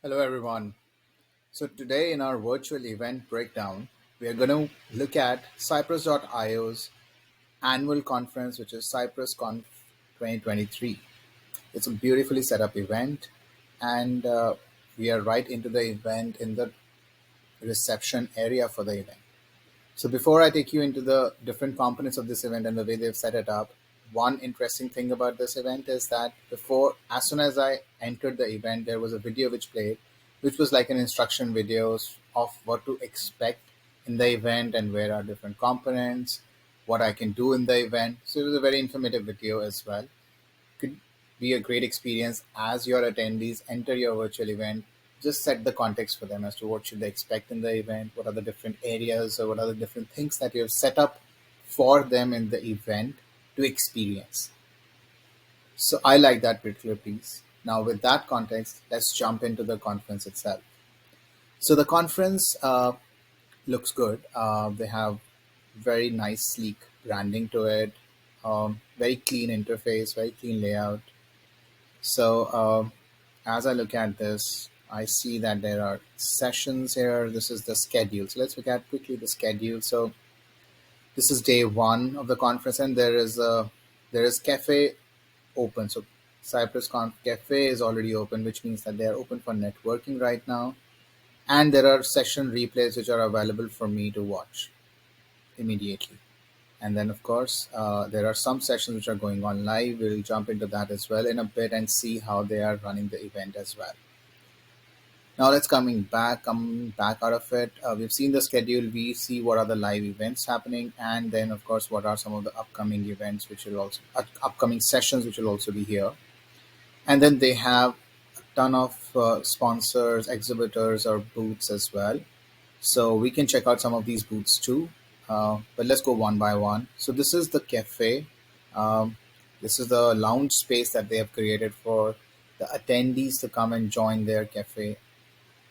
Hello, everyone. So, today in our virtual event breakdown, we are going to look at Cypress.io's annual conference, which is CypressConf 2023. It's a beautifully set up event, and we are right into the event in the reception area for the event. So before I take you into the different components of this event and the way they've set it up, one interesting thing about this event is that as soon as I entered the event, there was a video which played, which was like an instruction videos of what to expect in the event and where are different components, what I can do in the event. So it was a very informative video as well. Could be a great experience as your attendees enter your virtual event. Just set the context for them as to what should they expect in the event, what are the different areas or what are the different things that you have set up for them in the event to experience. So I like that particular piece. Now with that context, let's jump into the conference itself. So the conference looks good. They have very nice, sleek branding to it, very clean interface, very clean layout. So as I look at this, I see that there are sessions here. This is the schedule. So let's look at quickly the schedule. So this is day one of the conference, and there is cafe open. So CypressConf cafe is already open, which means that they are open for networking right now. And there are session replays which are available for me to watch immediately. And then, of course, there are some sessions which are going on live. We'll jump into that as well in a bit and see how they are running the event as well. Now let's coming back out of it. We've seen the schedule. We see what are the live events happening, and then of course what are some of the upcoming events, which will also upcoming sessions, which will also be here. And then they have a ton of sponsors, exhibitors, or booths as well. So we can check out some of these booths too. But let's go one by one. So this is the cafe. Um, this is the lounge space that they have created for the attendees to come and join their cafe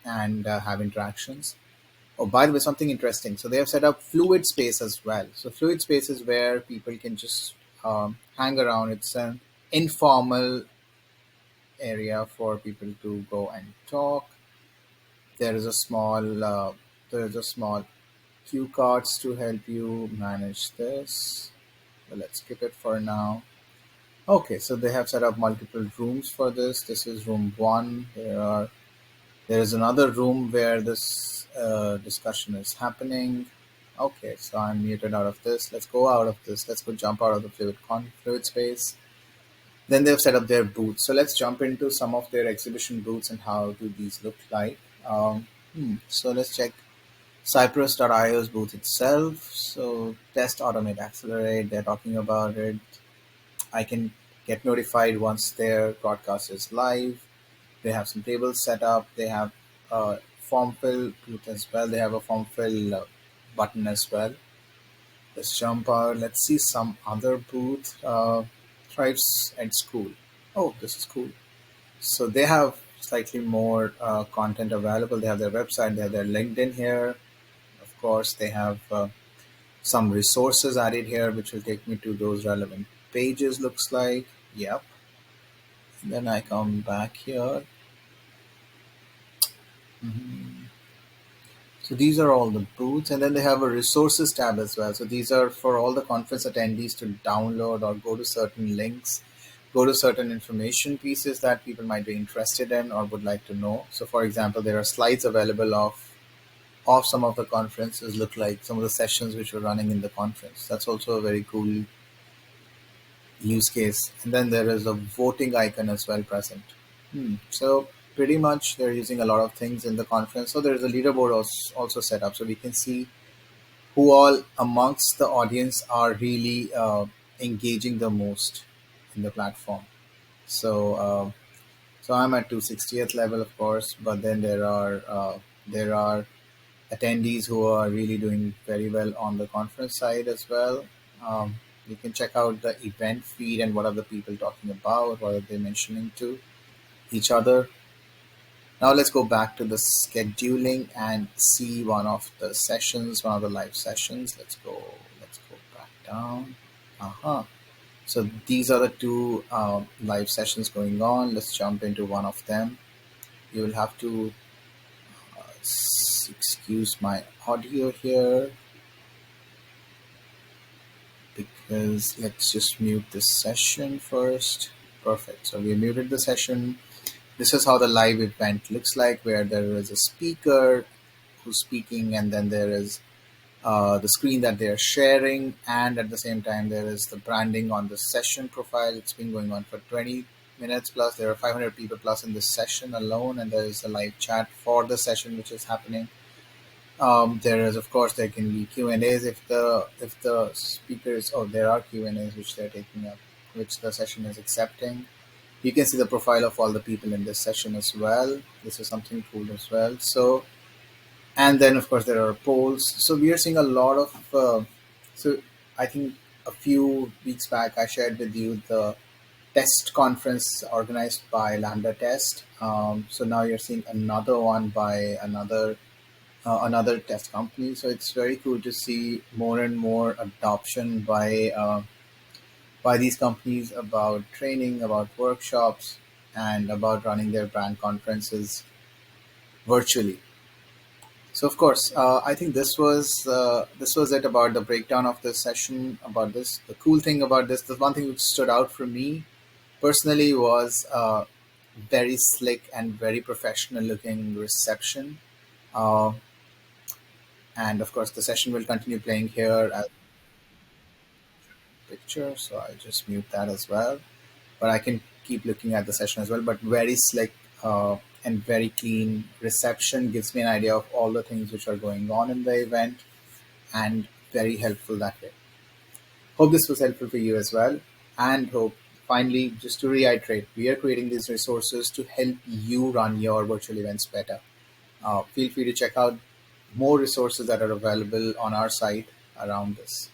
and have interactions. Oh, by the way, something interesting. So they have set up fluid space as well. So fluid space is where people can just hang around. It's an informal area for people to go and talk. There is a small cue cards to help you manage this. So let's skip it for now. Okay, so they have set up multiple rooms for this. This is room one. There is another room where this discussion is happening. Okay, so I'm muted out of this. Let's go out of this. Let's go jump out of the fluid space. Then they've set up their booths. So let's jump into some of their exhibition booths and how do these look like. So let's check Cypress.io's booth itself. So test, automate, accelerate. They're talking about it. I can get notified once their broadcast is live. They have some tables set up. They have a form fill booth as well. They have a form fill button as well. Let's jump out. Let's see some other booth. Thrives at School. Oh, this is cool. So they have slightly more content available. They have their website. They have their LinkedIn here. Of course, they have some resources added here, which will take me to those relevant pages. Looks like. Yep. And then I come back here. So these are all the booths, and then they have a resources tab as well. So these are for all the conference attendees to download or go to certain links, go to certain information pieces that people might be interested in or would like to know. So for example, there are slides available of some of the conferences, look like some of the sessions which were running in the conference. That's also a very cool use case. And then there is a voting icon as well present. So pretty much they're using a lot of things in the conference. So there's a leaderboard also set up, so we can see who all amongst the audience are really engaging the most in the platform. So so I'm at 260th level, of course, but then there are attendees who are really doing very well on the conference side as well. Um, you can check out the event feed and what are the people talking about, what are they mentioning to each other. Now let's go back to the scheduling and see one of the sessions, one of the live sessions. Let's go back down. Uh-huh. So these are the two live sessions going on. Let's jump into one of them. You will have to excuse my audio here, because let's just mute this session first. Perfect. So we muted the session. This is how the live event looks like, where there is a speaker who's speaking, and then there is the screen that they are sharing, and at the same time there is the branding on the session profile. It's been going on for 20 minutes plus. There are 500 people plus in this session alone, and there is a live chat for the session which is happening. There is, of course, there can be Q and A's if the speakers, oh, there are Q and A's which they're taking up, which the session is accepting. You can see the profile of all the people in this session as well. This is something cool as well. So, and then of course there are polls. So we are seeing a lot of. So I think a few weeks back I shared with you the test conference organized by Lambda Test. So now you're seeing another one by another test company. So it's very cool to see more and more adoption by these companies about training, about workshops, and about running their brand conferences virtually. So of course, I think this was it about the breakdown of this session. About this, the cool thing about this, the one thing which stood out for me personally was very slick and very professional looking reception. Uh, and of course, the session will continue playing here as a picture. So I just mute that as well. But I can keep looking at the session as well. But very slick and very clean reception gives me an idea of all the things which are going on in the event, and very helpful that way. Hope this was helpful for you as well. And hope, finally, just to reiterate, we are creating these resources to help you run your virtual events better. Feel free to check out more resources that are available on our site around this.